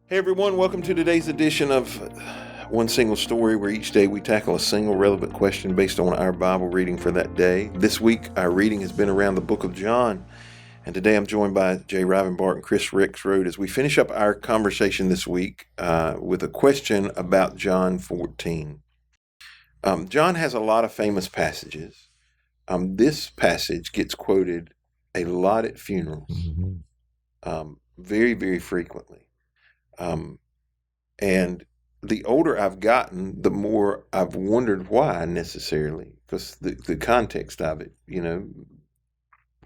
Hey everyone, welcome to today's edition of One Single Story, where each day we tackle a single relevant question based on our Bible reading for that day. This week our reading has been around the book of John, and today I'm joined by Jay Rivenbark and Rexroad as we finish up our conversation this week with a question about John 14. John has a lot of famous passages. This passage gets quoted a lot at funerals, very, very frequently. And the older I've gotten, the more I've wondered why necessarily, because the context of it,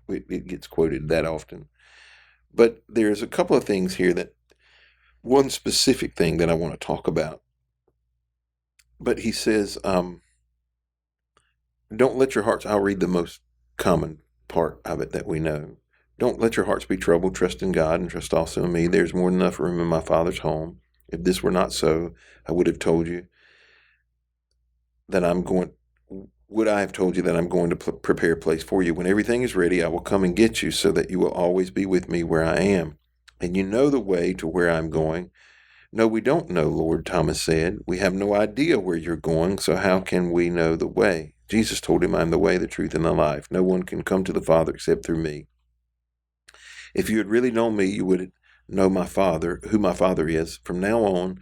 it gets quoted that often. But there's a couple of things here one specific thing that I want to talk about. But he says, don't let your hearts, I'll read the most common part of it that we know. Don't let your hearts be troubled. Trust in God and trust also in me. There's more than enough room in my Father's home. If this were not so, I would have told you that would I have told you that I'm going to prepare a place for you? When everything is ready, I will come and get you so that you will always be with me where I am. And you know the way to where I'm going. No, we don't know, Lord, Thomas said. We have no idea where you're going, so how can we know the way? Jesus told him, I'm the way, the truth, and the life. No one can come to the Father except through me. If you had really known me, you would know my Father, who my Father is. From now on,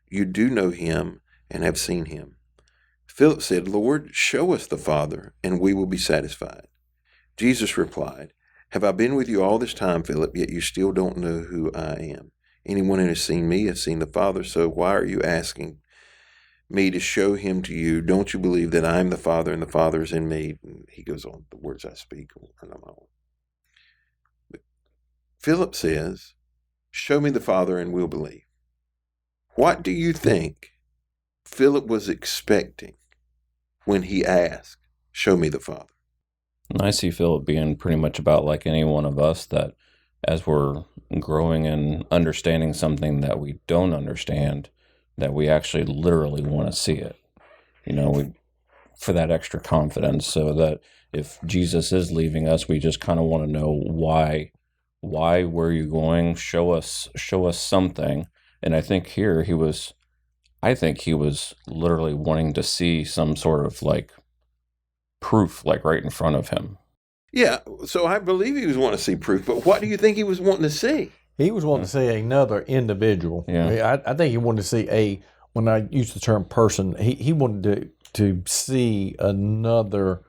you do know him and have seen him. Phillip said, Lord, show us the Father, and we will be satisfied. Jesus replied, have I been with you all this time, Phillip, yet you still don't know who I am? Anyone who has seen me has seen the Father, so why are you asking me to show him to you? Don't you believe that I am the Father and the Father is in me? And he goes on, the words I speak are not my own. Phillip says, show me the Father and we'll believe. What do you think Phillip was expecting when he asked, show me the Father? And I see Phillip being pretty much about like any one of us, that as we're growing and understanding something that we don't understand, that we actually literally want to see it. For that extra confidence, so that if Jesus is leaving us, we just kind of want to know why, where are you going? Show us something. And I think here he was literally wanting to see some sort of like proof, like right in front of him. Yeah, so I believe he was wanting to see proof, but what do you think he was wanting to see? He was wanting to see another individual. Yeah. I think he wanted to see when I use the term person, he wanted to see another.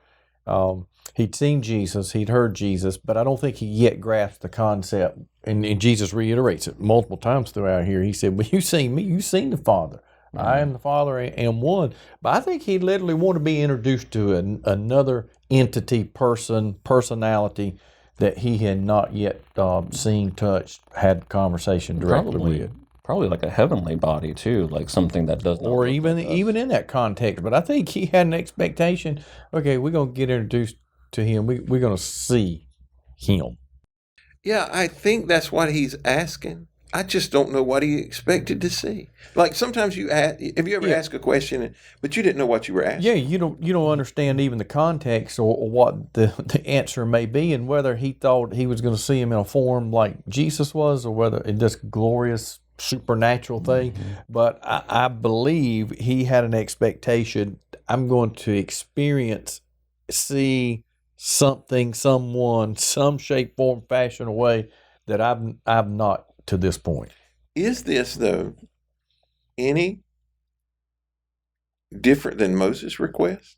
He'd seen Jesus, he'd heard Jesus, but I don't think he yet grasped the concept. And Jesus reiterates it multiple times throughout here. He said, well, you've seen me, you've seen the Father. Mm-hmm. I am the Father and one. But I think he literally wanted to be introduced to another entity, personality that he had not yet seen, touched, had conversation directly with. Probably like a heavenly body too, like something that does not. Or even in that context. But I think he had an expectation. Okay, we're gonna get introduced to him. We're gonna see him. Yeah, I think that's what he's asking. I just don't know what he expected to see. Like sometimes you ask, have you ever asked a question, but you didn't know what you were asking? Yeah, you don't understand even the context or what the answer may be, and whether he thought he was going to see him in a form like Jesus was, or whether it's just glorious supernatural thing. Mm-hmm. But I believe he had an expectation. I'm going to see something, someone, some shape, form, fashion, or way that I've not to this point. Is this though any different than Moses' request?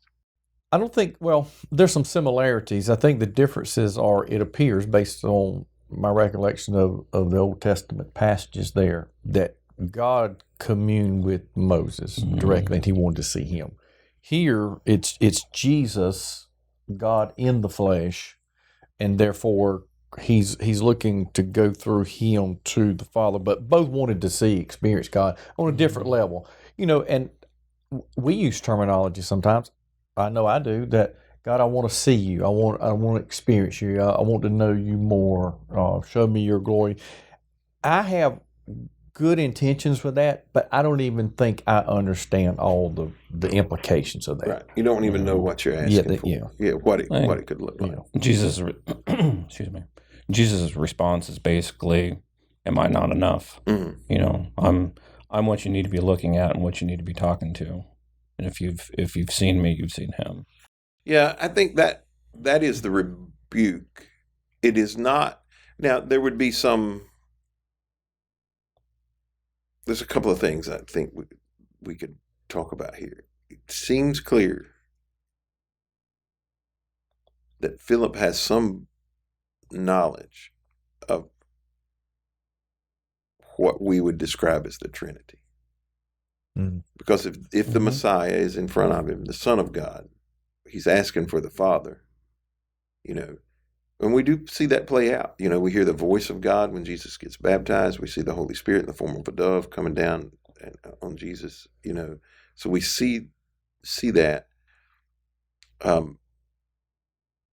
I don't think. Well, there's some similarities. I think the differences are, it appears, based on my recollection of the Old Testament passages there, that God communed with Moses directly, and he wanted to see him. Here, it's Jesus, God in the flesh, and therefore he's looking to go through him to the Father. But both wanted to experience God on a different level. And we use terminology sometimes. I know I do, that God, I want to see you. I want to experience you. I want to know you more. Show me your glory. I have good intentions with that, but I don't even think I understand all the implications of that. Right. You don't even know what you're asking for. Yeah. What it could look like. Jesus, excuse me. Jesus' response is basically, am I not enough? Mm-hmm. I'm what you need to be looking at and what you need to be talking to. And if you've seen me, you've seen him. Yeah, I think that is the rebuke. It is not. Now, there would be there's a couple of things I think we could talk about here. It seems clear that Philip has some knowledge of what we would describe as the Trinity. Because if the Messiah is in front of him, the Son of God, he's asking for the Father, and we do see that play out. We hear the voice of God when Jesus gets baptized. We see the Holy Spirit in the form of a dove coming down on Jesus, so we see that.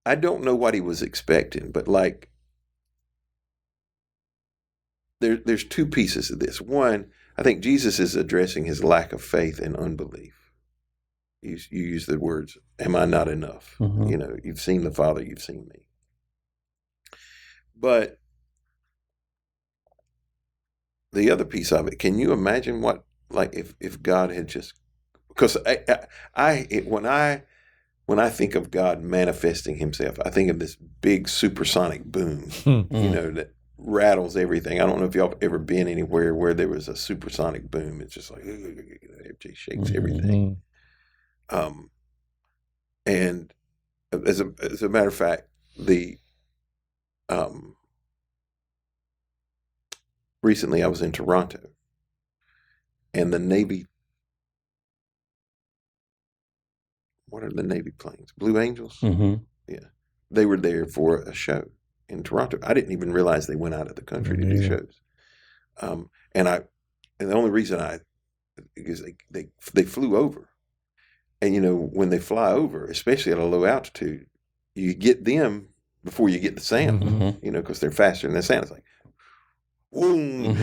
I don't know what he was expecting, but there's two pieces of this. One, I think Jesus is addressing his lack of faith and unbelief. You use the words, "Am I not enough?" You've seen the Father, you've seen me. But the other piece of it, can you imagine what, if God had just, because when I think of God manifesting himself, I think of this big supersonic boom, that rattles everything. I don't know if y'all have ever been anywhere where there was a supersonic boom. It's just like, it just shakes everything. And as a matter of fact, recently I was in Toronto, and the Navy, what are the Navy planes? Blue Angels? Yeah. They were there for a show in Toronto. I didn't even realize they went out of the country to do shows. And the only reason because they flew over. And when they fly over, especially at a low altitude, you get them before you get the sound, because they're faster than the sound. It's like, boom,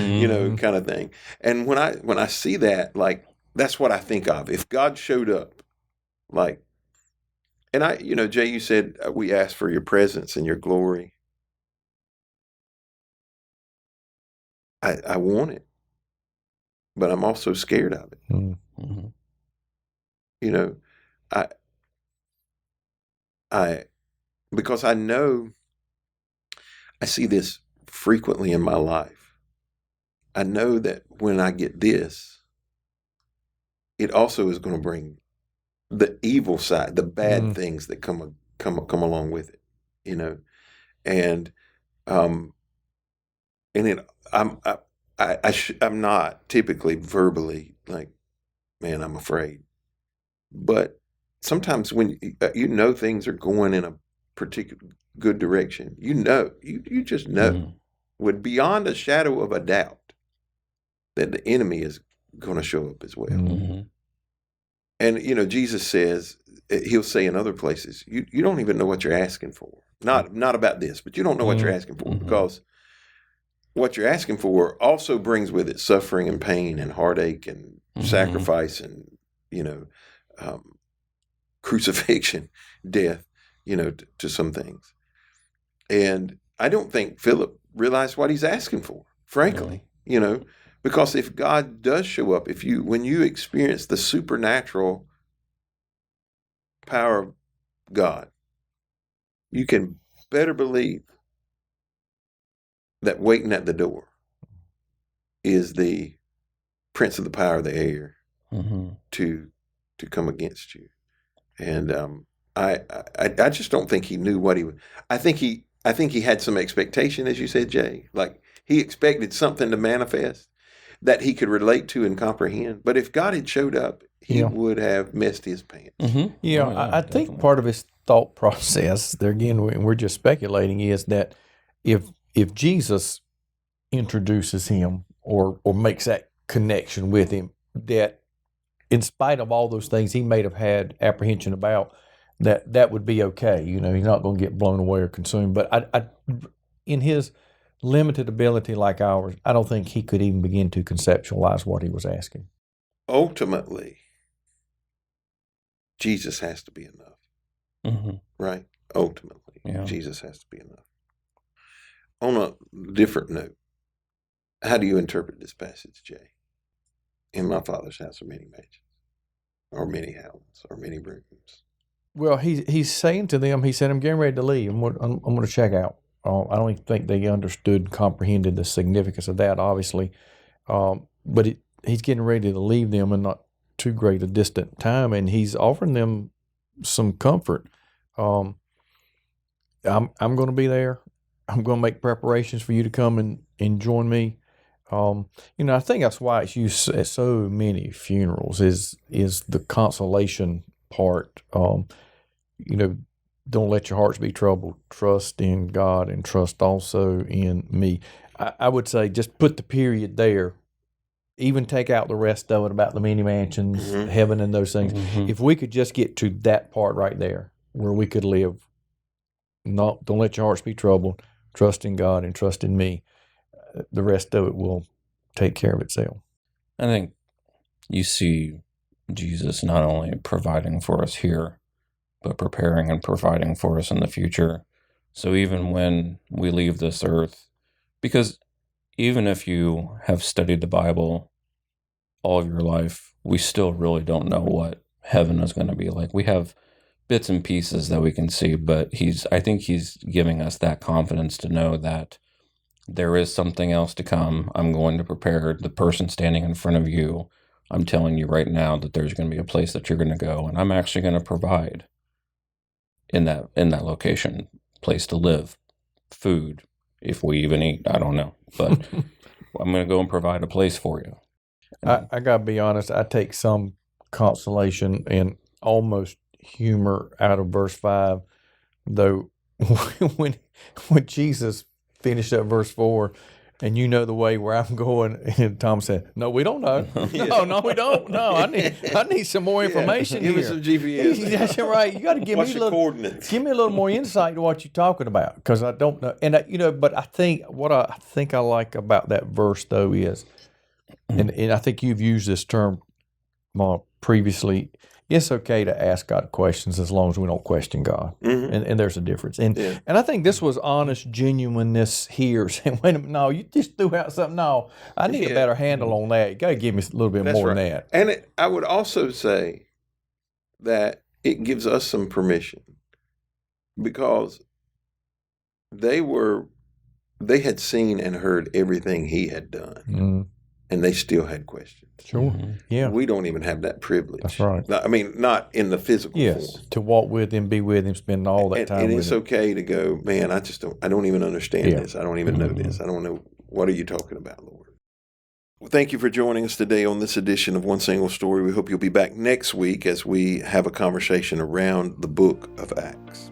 kind of thing. And when I see that, that's what I think of. If God showed up, and Jay, you said we ask for your presence and your glory. I want it, but I'm also scared of it. Because I know I see this frequently in my life. I know that when I get this, it also is going to bring the evil side, the bad things that come along with it, and I'm not typically verbally like, man, I'm afraid, but sometimes when things are going in a particular good direction, you just know, with beyond a shadow of a doubt, that the enemy is going to show up as well. And Jesus says, he'll say in other places, you don't even know what you're asking for. Not about this, but you don't know what you're asking for, because what you're asking for also brings with it suffering and pain and heartache and sacrifice and crucifixion, death, to some things. And I don't think Philip realized what he's asking for, frankly, because if God does show up, when you experience the supernatural power of God, you can better believe that waiting at the door is the prince of the power of the air to come against you. And I just don't think he knew what he would. I think he had some expectation, as you said, Jay. Like, he expected something to manifest that he could relate to and comprehend. But if God had showed up, he would have messed his pants. I think part of his thought process, there again, we're just speculating, is that if Jesus introduces him or makes that connection with him, that in spite of all those things he may have had apprehension about, that would be okay. He's not going to get blown away or consumed. But I in his limited ability like ours, I don't think he could even begin to conceptualize what he was asking. Ultimately, Jesus has to be enough, right? Ultimately, Jesus has to be enough. On a different note, how do you interpret this passage, Jay? in my Father's house are many mansions, or many houses, or many rooms. Well, he's saying to them, he said, I'm getting ready to leave. I'm going to check out. I don't even think they understood, comprehended the significance of that, obviously. But he's getting ready to leave them in not too great a distant time, and he's offering them some comfort. I'm going to be there. I'm going to make preparations for you to come and join me. I think that's why it's used at so many funerals is the consolation part. Don't let your hearts be troubled. Trust in God and trust also in me. I would say just put the period there. Even take out the rest of it about the many mansions, heaven, and those things. If we could just get to that part right there, where we could live, don't let your hearts be troubled. Trust in God and trust in me. The rest of it will take care of itself. I think you see Jesus not only providing for us here, but preparing and providing for us in the future. So even when we leave this earth, because even if you have studied the Bible all of your life, we still really don't know what heaven is going to be like. We have bits and pieces that we can see, but I think he's giving us that confidence to know that there is something else to come. I'm going to prepare the person standing in front of you. I'm telling you right now that there's going to be a place that you're going to go, and I'm actually going to provide in that location, place to live, food, if we even eat, I don't know, but I'm going to go and provide a place for you. I got to be honest, I take some consolation and almost humor out of verse 5, though when Jesus finished up verse 4, and you know the way where I'm going, and Tom said, "No, we don't know. No, we don't. No, I need some more information Give here. me some GPS. That's right. You got to give What's me a your little coordinates? Give me a little more insight to what you're talking about, because I don't know. And but I think what I think I like about that verse though is, and I think you've used this term previously. It's okay to ask God questions as long as we don't question God, and there's a difference. And I think this was honest genuineness here. Saying, "Wait a minute, no, you just threw out something. No, I need a better handle on that. You got to give me a little bit more than that." And I would also say that it gives us some permission, because they had seen and heard everything he had done, and they still had questions. Sure. Yeah. We don't even have that privilege. That's right. I mean, not in the physical form. To walk with him, be with him, spend all that time with him. And it's okay to go, man, I don't even understand this. I don't even know this. I don't know. What are you talking about, Lord? Well, thank you for joining us today on this edition of One Single Story. We hope you'll be back next week as we have a conversation around the book of Acts.